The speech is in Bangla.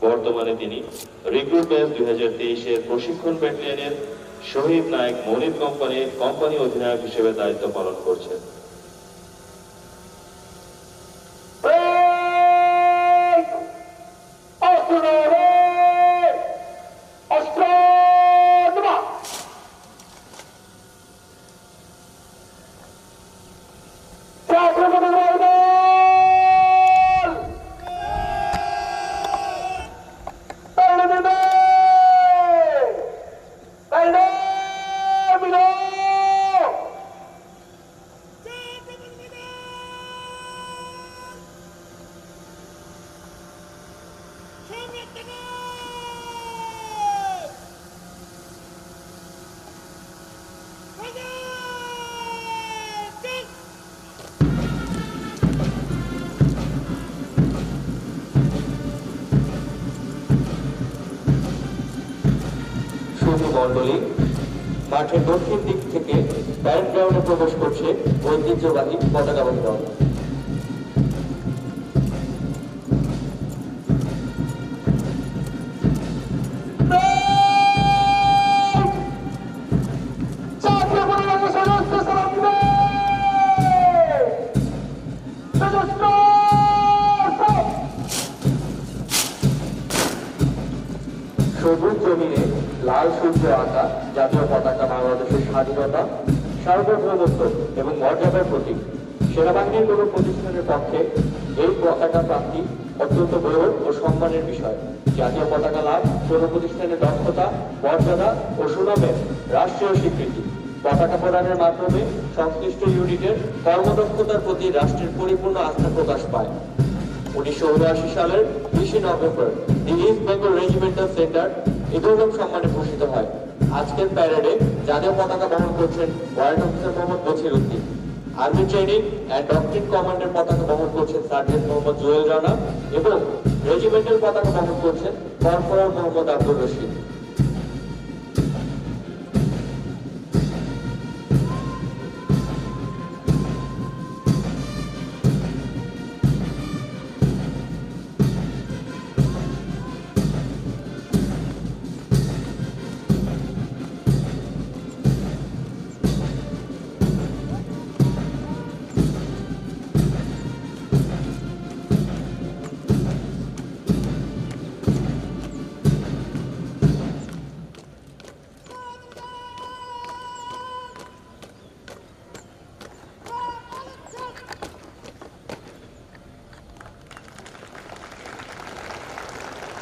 বর্তমানে তিনি রিক্রুট ব্যাচ 2023-এর প্রশিক্ষণ ব্যাটালিয়নের শহীদ নায়ক মনির কোম্পানি অধিনায়ক হিসেবে দায়িত্ব পালন করছেন। মন্ডলী মাঠের দক্ষিণ দিক থেকে প্যারেড গ্রাউন্ডে প্রবেশ করছে ঐতিহ্যবাহী পতাকাবাহী দল। সবুজ জমিনে লাল সূর্য আঁকা জাতীয় পতাকা বাংলাদেশের স্বাধীনতা, সার্বভৌমত্ব এবং মর্যাদার প্রতীক। সেনাবাহিনীর কোনো প্রতিষ্ঠানের পক্ষে এই পতাকা প্রাপ্তি অত্যন্ত গৌরব ও সম্মানের বিষয়। জাতীয় পতাকা লাভ কোনো প্রতিষ্ঠানের দক্ষতা, মর্যাদা ও সুনামের রাষ্ট্রীয় স্বীকৃতি। পতাকা প্রদানের মাধ্যমে সংশ্লিষ্ট ইউনিটের কর্মদক্ষতার প্রতি রাষ্ট্রের পরিপূর্ণ আস্থা প্রকাশ পায়। 1979 সালের 20 November the East Bengal regimental centre ইগোরম সম্মানে ভূষিত হয়। আজকের প্যারেডে জাতীয় পতাকা বহন করছেন warrant officer Mohammad Bashir Uddin. Army training and doctrine কমান্ডের পতাকা বহন করছেন সার্জেন্ট মোহাম্মদ জুয়েল রানা এবং রেজিমেন্টাল পতাকা বহন করছেন কর্পোরাল মোহাম্মদ আব্দুর রশিদ।